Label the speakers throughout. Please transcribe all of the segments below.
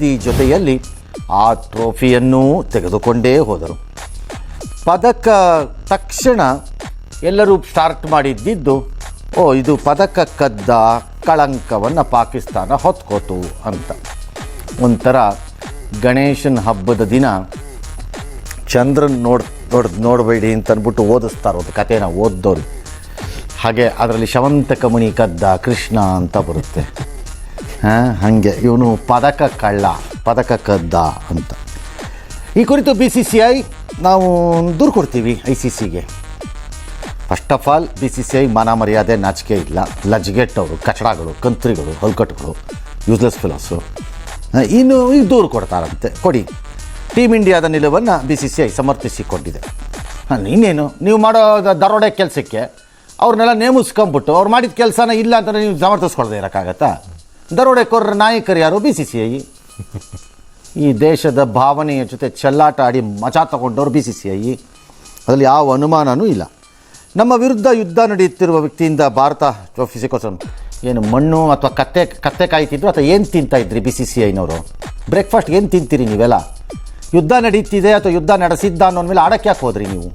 Speaker 1: ಸಿಬ್ಬಂದಿ ಜೊತೆಯಲ್ಲಿ ಆ ಟ್ರೋಫಿಯನ್ನೂ ತೆಗೆದುಕೊಂಡೇ ಹೋದರು. ಪದಕ ತಕ್ಷಣ ಎಲ್ಲರೂ ಸ್ಟಾರ್ಟ್ ಮಾಡಿದ್ದಿದ್ದು, ಇದು ಪದಕ ಕದ್ದ ಕಳಂಕವನ್ನು ಪಾಕಿಸ್ತಾನ ಹೊತ್ಕೋತು ಅಂತ. ಒಂಥರ ಗಣೇಶನ ಹಬ್ಬದ ದಿನ ಚಂದ್ರನ್ ನೋಡಬೇಡಿ ಅಂತ ಅಂದ್ಬಿಟ್ಟು ಓದಿಸ್ತಾರೆ ಒಂದು ಕಥೆನ ಓದ್ದೋರು. ಹಾಗೆ ಅದರಲ್ಲಿ ಶವಂತಕ ಮಣಿ ಕದ್ದ ಕೃಷ್ಣ ಅಂತ ಬರುತ್ತೆ. ಹಾಗೆ ಇವನು ಪದಕ ಕಳ್ಳ, ಪದಕ ಕದ್ದ ಅಂತ. ಈ ಕುರಿತು BCCI ನಾವು ದೂರು ಕೊಡ್ತೀವಿ ICCಗೆ. ಫಸ್ಟ್ ಆಫ್ ಆಲ್ BCCI ಮಾನ ಮರ್ಯಾದೆ ನಾಚಿಕೆ ಇಲ್ಲ, ಲಜ್ಗೆಟ್ಟವರು, ಕಚಡಗಳು, ಕಂತ್ರಿಗಳು, ಹೊಲ್ಕಟ್ಟುಗಳು, ಯೂಸ್ಲೆಸ್ ಫಿಲಾಸು. ಇನ್ನು ಈಗ ದೂರು ಕೊಡ್ತಾರಂತೆ, ಕೊಡಿ. ಟೀಮ್ ಇಂಡಿಯಾದ ನಿಲುವನ್ನು BCCI ಸಮರ್ಥಿಸಿಕೊಂಡಿದೆ. ಇನ್ನೇನು, ನೀವು ಮಾಡೋ ದರೋಡೆ ಕೆಲಸಕ್ಕೆ ಅವ್ರನ್ನೆಲ್ಲ ನೇಮಿಸ್ಕೊಂಬಿಟ್ಟು ಅವ್ರು ಮಾಡಿದ ಕೆಲಸನ ಇಲ್ಲ ಅಂತ ನೀವು ಸಮರ್ಥಿಸ್ಕೊಳ್ದೆ ಇರೋಕ್ಕಾಗತ್ತಾ? ದರೋಡೆಕೋರರ ನಾಯಕರು ಯಾರು? BCCI. ಈ ದೇಶದ ಭಾವನೆಯ ಜೊತೆ ಚೆಲ್ಲಾಟ ಆಡಿ ಮಜಾ ತಗೊಂಡವ್ರು BCCI, ಅದರಲ್ಲಿ ಯಾವ ಅನುಮಾನವೂ ಇಲ್ಲ. ನಮ್ಮ ವಿರುದ್ಧ ಯುದ್ಧ ನಡೆಯುತ್ತಿರುವ ವ್ಯಕ್ತಿಯಿಂದ ಭಾರತ ಟ್ರೋಫಿ ಸಿಕ್ಕೋದು ಏನು ಮಣ್ಣು ಅಥವಾ ಕತ್ತೆ ಕಾಯ್ತಿದ್ರು ಅಥವಾ ಏನು ತಿಂತಾಯಿದ್ರಿ BCCIನವರು? ಬ್ರೇಕ್ಫಾಸ್ಟ್ ಏನು ತಿಂತೀರಿ ನೀವೆಲ್ಲ? ಯುದ್ಧ ನಡೀತಿದೆ ಅಥವಾ ಯುದ್ಧ ನಡೆಸಿದ್ದ ಅನ್ನೋ ಮೇಲೆ ಆಡಕ್ಕೆ ಯಾಕೆ ಹೋದ್ರಿ ನೀವು?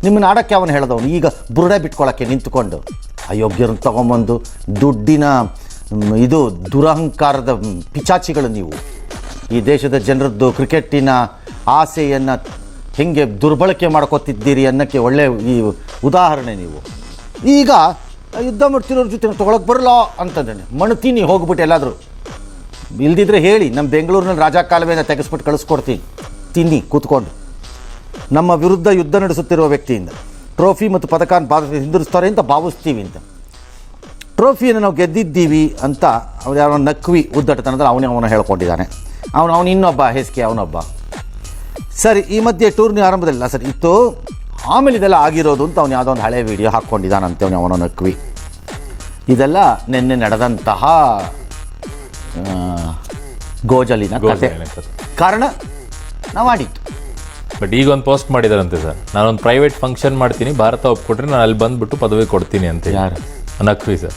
Speaker 1: ನಿಮ್ಮನ್ನು ಆಡಕ್ಕೆ ಅವನು ಹೇಳ್ದವನು ಈಗ ಬುರುಡೆ ಬಿಟ್ಕೊಳ್ಳೋಕ್ಕೆ ನಿಂತ್ಕೊಂಡು ಅಯೋಗ್ಯರನ್ನು ತೊಗೊಂಬಂದು ದುಡ್ಡಿನ ದುರಹಂಕಾರದ ಪಿಚಾಚಿಗಳು ನೀವು. ಈ ದೇಶದ ಜನರದ್ದು ಕ್ರಿಕೆಟಿನ ಆಸೆಯನ್ನು ಹೆಂಗೆ ದುರ್ಬಳಕೆ ಮಾಡ್ಕೋತಿದ್ದೀರಿ ಅನ್ನೋಕ್ಕೆ ಒಳ್ಳೆಯ ಈ ಉದಾಹರಣೆ ನೀವು. ಈಗ ಯುದ್ಧ ಮಾಡ್ತಿರೋರ ಜೊತೆ ತೊಗೊಳಕ್ಕೆ ಬರಲ್ಲ ಅಂತಂದೇನೆ ಮಣ್ತೀನಿ ಹೋಗ್ಬಿಟ್ಟು ಎಲ್ಲಾದರೂ. ಇಲ್ದಿದ್ರೆ ಹೇಳಿ, ನಮ್ಮ ಬೆಂಗಳೂರಿನಲ್ಲಿ ರಾಜ ಕಾಲುವೆನ ತೆಗೆಸ್ಬಿಟ್ಟು ಕಳಿಸ್ಕೊಡ್ತೀನಿ, ತಿನ್ನಿ ಕೂತ್ಕೊಂಡು. ನಮ್ಮ ವಿರುದ್ಧ ಯುದ್ಧ ನಡೆಸುತ್ತಿರುವ ವ್ಯಕ್ತಿಯಿಂದ ಟ್ರೋಫಿ ಮತ್ತು ಪದಕ ಹಿಂದಿರುಸ್ತಾರೆ ಅಂತ ಭಾವಿಸ್ತೀವಿ ಅಂತ. ಟ್ರೋಫಿಯನ್ನು ನಾವು ಗೆದ್ದಿದ್ದೀವಿ ಅಂತ ಅವ್ರು ಯಾರೋ ನಕ್ವಿ ಉದ್ದಟತನದಲ್ಲಿ ಅವನ ಹೇಳ್ಕೊಂಡಿದ್ದಾನೆ. ಅವನು ಇನ್ನೊಬ್ಬ ಹೇಸಿಗೆ ಅವನೊಬ್ಬ. ಸರಿ, ಈ ಮಧ್ಯೆ ಟೂರ್ನಿ ಆರಂಭದಲ್ಲ ಸರಿ ಇತ್ತು, ಆಮೇಲೆ ಇದೆಲ್ಲ ಆಗಿರೋದು ಅಂತ ಅವನು ಯಾವುದೋ ಒಂದು ಹಳೆ ವಿಡಿಯೋ ಹಾಕ್ಕೊಂಡಿದ್ದಾನಂತೆ ಅವನು ನಕ್ವಿ. ಇದೆಲ್ಲ ನಿನ್ನೆ ನಡೆದಂತಹ ಗೋಜಲಿನ ಕಥೆ. ಕಾರಣ ನಾವು ಆಡಿತ್ತು.
Speaker 2: ಬಟ್ ಈಗ ಒಂದು ಪೋಸ್ಟ್ ಮಾಡಿದಾರಂತೆ ಸರ್, ನಾನೊಂದು ಪ್ರೈವೇಟ್ ಫಂಕ್ಷನ್ ಮಾಡ್ತೀನಿ, ಭಾರತ ಒಪ್ಕೊಟ್ರೆ ನಾನು ಅಲ್ಲಿ ಬಂದುಬಿಟ್ಟು ಪದವಿ ಕೊಡ್ತೀನಿ ಅಂತ.
Speaker 1: ಯಾರು?
Speaker 2: ನಕ್ವಿ ಸರ್.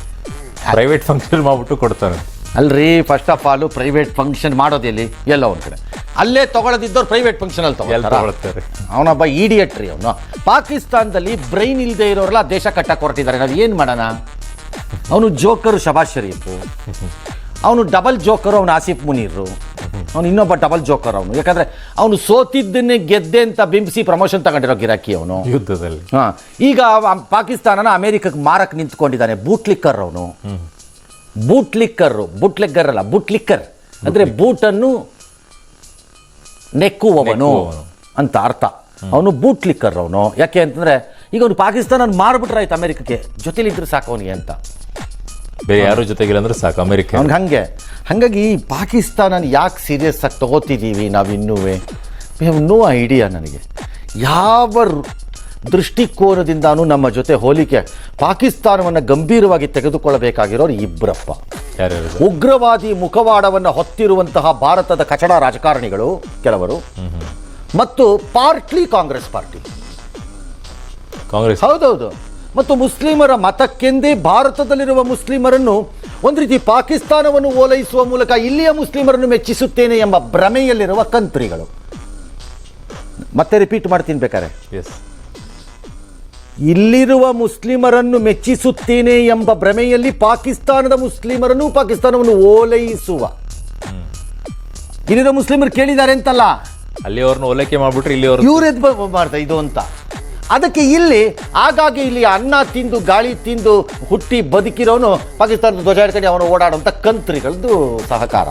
Speaker 2: ಪ್ರೈವೇಟ್ ಫಂಕ್ಷನ್ ಮಾಡಿಬಿಟ್ಟು ಕೊಡ್ತಾನೆ.
Speaker 1: ಅಲ್ರಿ, first of all private function ಮಾಡೋದಿಲ್ಲಿ ಎಲ್ಲ ಒಂದು ಕಡೆ, ಅಲ್ಲೇ ತೊಗೊಳದಿದ್ದವ್ರು ಪ್ರೈವೇಟ್ ಫಂಕ್ಷನಲ್ಲಿ
Speaker 2: ತಗೊಳ್ತಾರೆ.
Speaker 1: ಅವನೊಬ್ಬ ಈಡಿಯಟ್ ರೀ ಅವನು. ಪಾಕಿಸ್ತಾನದಲ್ಲಿ ಬ್ರೈನ್ ಇಲ್ಲದೆ ಇರೋರೆಲ್ಲ ದೇಶ ಕಟ್ಟಕ್ಕೆ ಹೊರಟಿದ್ದಾರೆ. ನಾವು ಏನು ಮಾಡೋಣ? ಅವನು ಜೋಕರು ಶಬಾಷ್ ಶರೀಫು, ಅವನು ಡಬಲ್ ಜೋಕರು ಅವನು ಆಸಿಫ್ ಮುನೀರು, ಅವನು ಇನ್ನೊಬ್ಬ ಡಬಲ್ ಜೋಕರ್ ಅವನು. ಯಾಕಂದರೆ ಅವನು ಸೋತಿದ್ದನ್ನೇ ಗೆದ್ದೆ ಅಂತ ಬಿಂಬಿಸಿ ಪ್ರಮೋಷನ್ ತಗೊಂಡಿರೋ ಗಿರಾಕಿ ಅವನು
Speaker 2: ಯುದ್ಧದಲ್ಲಿ.
Speaker 1: ಈಗ ಪಾಕಿಸ್ತಾನನ ಅಮೇರಿಕಕ್ಕೆ ಮಾರಕ್ಕೆ ನಿಂತ್ಕೊಂಡಿದ್ದಾನೆ. ಬೂಟ್ಲಿಕ್ಕರ್ ಅವನು. ಬೂಟ್ಲೆಗ್ಗರ್ ಅಲ್ಲ, ಬೂಟ್ಲಿಕ್ಕರ್ ಅಂದರೆ ಬೂಟನ್ನು ನೆಕ್ಕುವವನು ಅಂತ ಅರ್ಥ. ಅವನು ಬೂಟ್ಲಿಕ್ಕರ್ ಅವನು. ಯಾಕೆ ಅಂತಂದರೆ ಈಗ ಅವನು ಪಾಕಿಸ್ತಾನ ಮಾರ್ಬಿಟ್ರಾಯ್ತು ಅಮೇರಿಕಕ್ಕೆ, ಜೊತೆಲಿದ್ರೆ ಸಾಕು ಅವನಿಗೆ ಅಂತ.
Speaker 2: ಬೇರೆ ಯಾರು ಜೊತೆಗಿಲ್ಲ ಅಂದ್ರೆ ಸಾಕು ಅಮೇರಿಕ
Speaker 1: ಅವ್ನಿಗೆ. ಹಾಗಾಗಿ ಪಾಕಿಸ್ತಾನ ಯಾಕೆ ಸೀರಿಯಸ್ ಆಗಿ ತಗೋತಿದ್ದೀವಿ ನಾವು ಇನ್ನೂ ನೋ ಐಡಿಯಾ ನನಗೆ. ಯಾವ ದೃಷ್ಟಿಕೋನದಿಂದಾನು ನಮ್ಮ ಜೊತೆ ಹೋಲಿಕೆ ಪಾಕಿಸ್ತಾನವನ್ನು ಗಂಭೀರವಾಗಿ ತೆಗೆದುಕೊಳ್ಳಬೇಕಾಗಿರೋರು ಇಬ್ಬರಪ್ಪ. ಉಗ್ರವಾದಿ ಮುಖವಾಡವನ್ನು ಹೊತ್ತಿರುವಂತಹ ಭಾರತದ ಕಚಡ ರಾಜಕಾರಣಿಗಳು ಕೆಲವರು, ಮತ್ತು ಪಾರ್ಟ್ಲಿ ಕಾಂಗ್ರೆಸ್ ಪಾರ್ಟಿ. ಹೌದೌದು. ಮತ್ತು ಮುಸ್ಲಿಮರ ಮತಕ್ಕೆಂದೇ ಭಾರತದಲ್ಲಿರುವ ಮುಸ್ಲಿಮರನ್ನು ಒಂದು ರೀತಿ ಪಾಕಿಸ್ತಾನವನ್ನು ಓಲೈಸುವ ಮೂಲಕ ಇಲ್ಲಿಯ ಮುಸ್ಲಿಮರನ್ನು ಮೆಚ್ಚಿಸುತ್ತೇನೆ ಎಂಬ ಭ್ರಮೆಯಲ್ಲಿರುವ ಕಂತ್ರಿಗಳು. ಮತ್ತೆ ರಿಪೀಟ್ ಮಾಡ್ತೀನಿ ಬೇಕಾರೆ, ಇಲ್ಲಿರುವ ಮುಸ್ಲಿಮರನ್ನು ಮೆಚ್ಚಿಸುತ್ತೇನೆ ಎಂಬ ಭ್ರಮೆಯಲ್ಲಿ ಪಾಕಿಸ್ತಾನದ ಮುಸ್ಲಿಮರನ್ನು ಪಾಕಿಸ್ತಾನವನ್ನು ಓಲೈಸುವ. ಇಲ್ಲಿರೋ ಮುಸ್ಲಿಮರು ಕೇಳಿದ್ದಾರೆ ಅಂತಲ್ಲ,
Speaker 2: ಅಲ್ಲಿ ಅವ್ರನ್ನ ಓಲೈಕೆ ಮಾಡ್ಬಿಟ್ರೆ ಇಲ್ಲಿ
Speaker 1: ಇವ್ರೆದ್ದು ಮಾಡ್ತಾ ಇದು ಅಂತ. ಅದಕ್ಕೆ ಇಲ್ಲಿ ಆಗಾಗ್ಗೆ ಇಲ್ಲಿ ಅನ್ನ ತಿಂದು ಗಾಳಿ ತಿಂದು ಹುಟ್ಟಿ ಬದುಕಿರೋನು ಪಾಕಿಸ್ತಾನದ ಧ್ವಜ ಹಿಡ್ಕೊಂಡು ಅವನು ಓಡಾಡುವಂಥ ಕಂತ್ರಿಗಳದ್ದು ಸಹಕಾರ.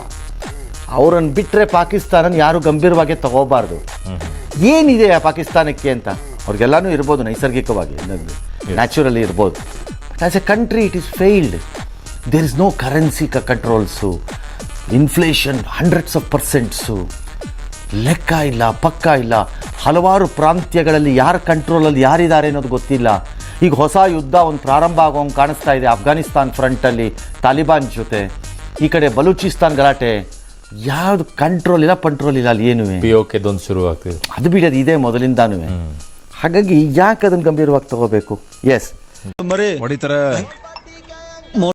Speaker 1: ಅವರನ್ನು ಬಿಟ್ಟರೆ ಪಾಕಿಸ್ತಾನ ಯಾರು ಗಂಭೀರವಾಗಿ ತಗೋಬಾರ್ದು. ಏನಿದೆ ಆ ಪಾಕಿಸ್ತಾನಕ್ಕೆ ಅಂತ ಅವ್ರಿಗೆಲ್ಲನೂ ಇರ್ಬೋದು, ನೈಸರ್ಗಿಕವಾಗಿ ನ್ಯಾಚುರಲಿ ಇರ್ಬೋದು. As a country it is failed. There is no currency controls, inflation 100%, ಲೆಕ್ಕ ಇಲ್ಲ, ಪಕ್ಕ ಇಲ್ಲ. ಹಲವಾರು ಪ್ರಾಂತ್ಯಗಳಲ್ಲಿ ಯಾರ ಕಂಟ್ರೋಲಲ್ಲಿ ಯಾರಿದ್ದಾರೆ ಅನ್ನೋದು ಗೊತ್ತಿಲ್ಲ. ಈಗ ಹೊಸ ಯುದ್ಧ ಒಂದು ಪ್ರಾರಂಭ ಆಗೋಂಗೆ ಕಾಣಿಸ್ತಾ ಇದೆ ಅಫ್ಘಾನಿಸ್ತಾನ್ ಫ್ರಂಟಲ್ಲಿ ತಾಲಿಬಾನ್ ಜೊತೆ. ಈ ಕಡೆ ಬಲೂಚಿಸ್ತಾನ್ ಗಲಾಟೆ, ಯಾವುದು ಕಂಟ್ರೋಲ್ ಇಲ್ಲ, ಪಂಟ್ರೋಲ್ ಇಲ್ಲ ಅಲ್ಲಿ ಏನು.
Speaker 2: POK ಶುರು ಆಗ್ತಿದೆ,
Speaker 1: ಅದು ಬಿಡೋದು ಇದೆ ಮೊದಲಿಂದಾನು. ಹಾಗಾಗಿ ಯಾಕೆ ಅದನ್ನು ಗಂಭೀರವಾಗಿ ತಗೋಬೇಕು? ಎಸ್
Speaker 3: ಹೊಡಿತಾರೆ.